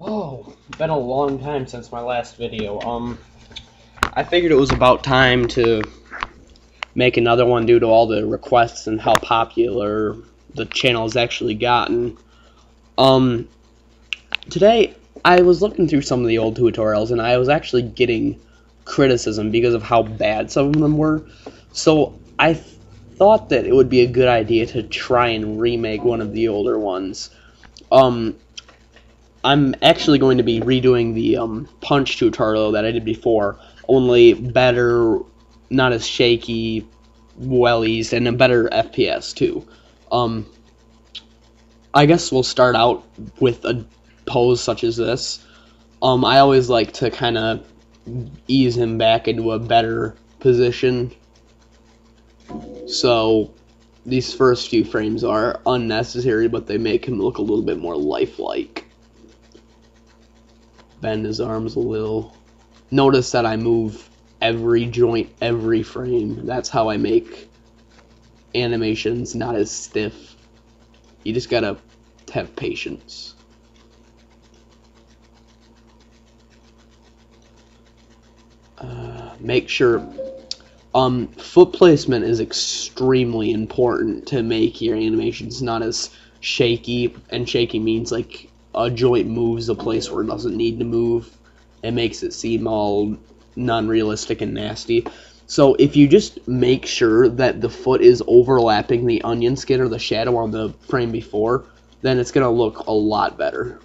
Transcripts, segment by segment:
Oh, been a long time since my last video. I figured it was about time to make another one due to all the requests and how popular the channel has actually gotten. Um, Today I was looking through some of the old tutorials and I was actually getting criticism because of how bad some of them were. So I thought that it would be a good idea to try and remake one of the older ones. Um, I'm actually going to be redoing the punch tutorial that I did before, only better, not as shaky, wellies, and a better FPS too. Um, I guess we'll start out with a pose such as this. I always like to kind of ease him back into a better position. So these first few frames are unnecessary, but they make him look a little bit more lifelike. Bend his arms a little. Notice that I move every joint, every frame. That's how I make animations not as stiff. You just gotta have patience. Make sure foot placement is extremely important to make your animations not as shaky, and shaky means like a joint moves a place where it doesn't need to move. It makes it seem all non-realistic and nasty. So if you just make sure that the foot is overlapping the onion skin or the shadow on the frame before, then it's going to look a lot better.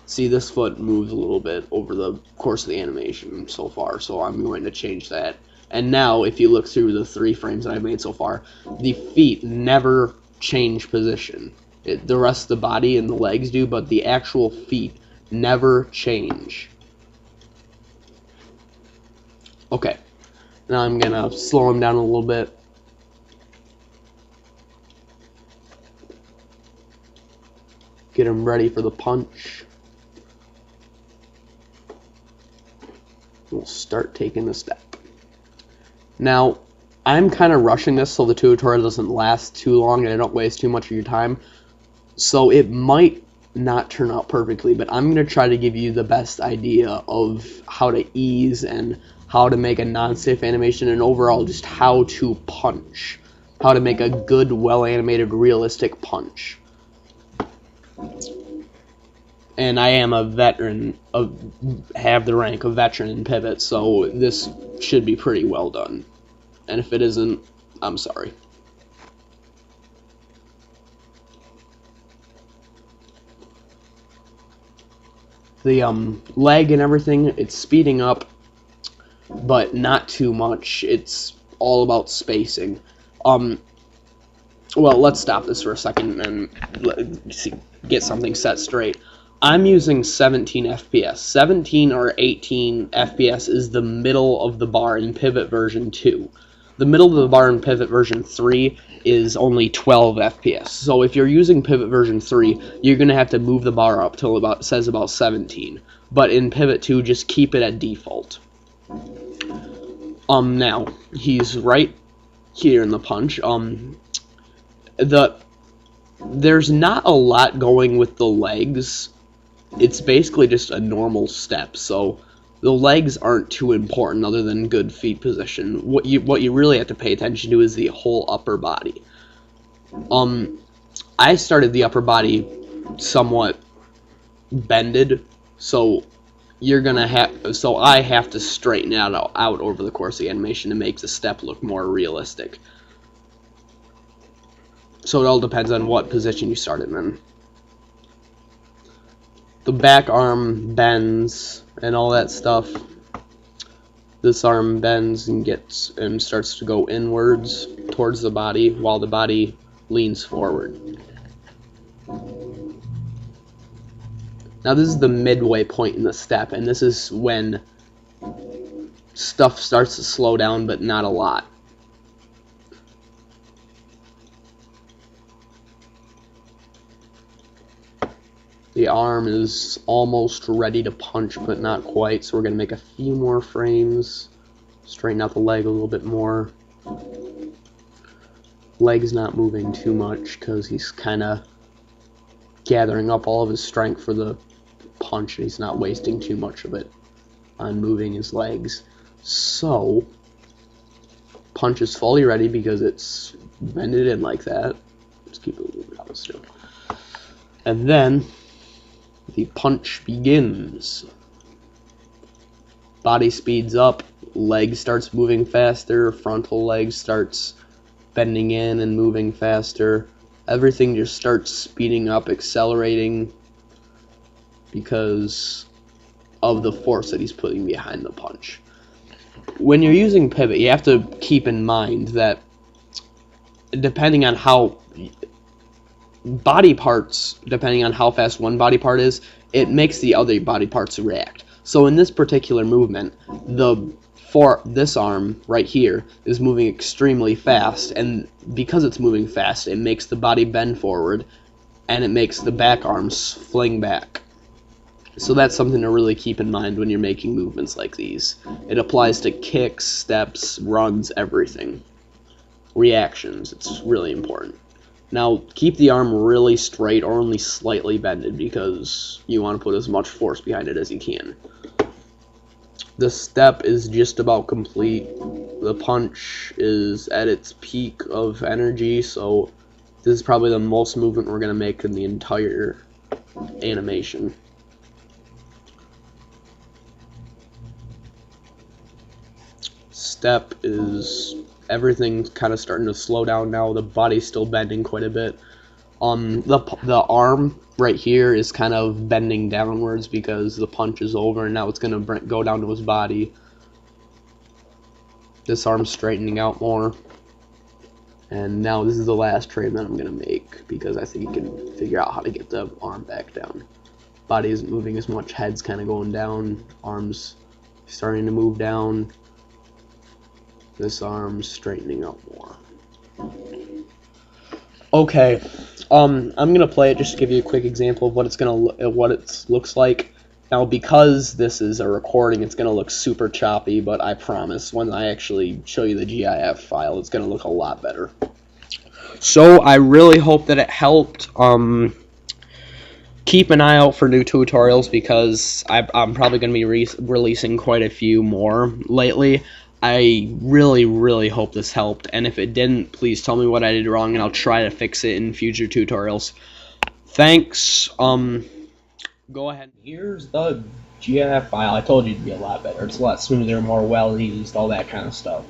See, this foot moves a little bit over the course of the animation so far, so I'm going to change that. And now, if you look through the 3 frames that I've made so far, the feet never change position. The rest of the body and the legs do, but the actual feet never change. Okay, now I'm going to slow him down a little bit. Get him ready for the punch. We'll start taking a step. Now, I'm kind of rushing this so the tutorial doesn't last too long and I don't waste too much of your time. So it might not turn out perfectly, but I'm going to try to give you the best idea of how to ease and how to make a non-stiff animation, and overall just how to punch. How to make a good, well-animated, realistic punch. And I am a veteran, have the rank of veteran in pivot, so this should be pretty well done. And if it isn't, I'm sorry. The leg and everything, it's speeding up, but not too much. It's all about spacing. Well, let's stop this for a second and get something set straight. I'm using 17 FPS. 17 or 18 FPS is the middle of the bar in Pivot version 2. The middle of the bar in Pivot version 3 is only 12 FPS. So if you're using Pivot version 3, you're going to have to move the bar up till about, it says about 17. But in Pivot 2, just keep it at default. Now, he's right here in the punch. There's not a lot going with the legs. It's basically just a normal step, so the legs aren't too important other than good feet position. What you really have to pay attention to is the whole upper body. I started the upper body somewhat bended, so I have to straighten it out over the course of the animation to make the step look more realistic. So it all depends on what position you started in. The back arm bends and all that stuff. This arm bends and starts to go inwards towards the body while the body leans forward. Now this is the midway point in the step, and this is when stuff starts to slow down, but not a lot. The arm is almost ready to punch, but not quite, so we're going to make a few more frames. Straighten out the leg a little bit more. Leg's not moving too much because he's kind of gathering up all of his strength for the punch, and he's not wasting too much of it on moving his legs. So punch is fully ready because it's bended in like that. Let's keep it a little bit out still. And then the punch begins. Body speeds up, leg starts moving faster, frontal leg starts bending in and moving faster. Everything just starts speeding up, accelerating because of the force that he's putting behind the punch. When you're using pivot, you have to keep in mind that depending on how body parts, depending on how fast one body part is, it makes the other body parts react. So in this particular movement, this arm right here is moving extremely fast, and because it's moving fast, it makes the body bend forward, and it makes the back arms fling back. So that's something to really keep in mind when you're making movements like these. It applies to kicks, steps, runs, everything. Reactions, it's really important. Now, keep the arm really straight or only slightly bended because you want to put as much force behind it as you can. The step is just about complete. The punch is at its peak of energy, so this is probably the most movement we're going to make in the entire animation. Step is everything's kind of starting to slow down now. The body's still bending quite a bit. The arm right here is kind of bending downwards because the punch is over, and now it's going to go down to his body. This arm's straightening out more. And now this is the last frame that I'm going to make because I think you can figure out how to get the arm back down. Body isn't moving as much, head's kind of going down, arms starting to move down. This arm's straightening out more. Okay, I'm gonna play it just to give you a quick example of what it looks like. Now, because this is a recording, it's gonna look super choppy, but I promise when I actually show you the GIF file, it's gonna look a lot better. So I really hope that it helped. Keep an eye out for new tutorials because I'm probably gonna be releasing quite a few more lately. I really hope this helped, and if it didn't, please tell me what I did wrong and I'll try to fix it in future tutorials. Thanks. Go ahead. Here's the GIF file. I told you it'd be a lot better. It's a lot smoother, more well used, all that kind of stuff.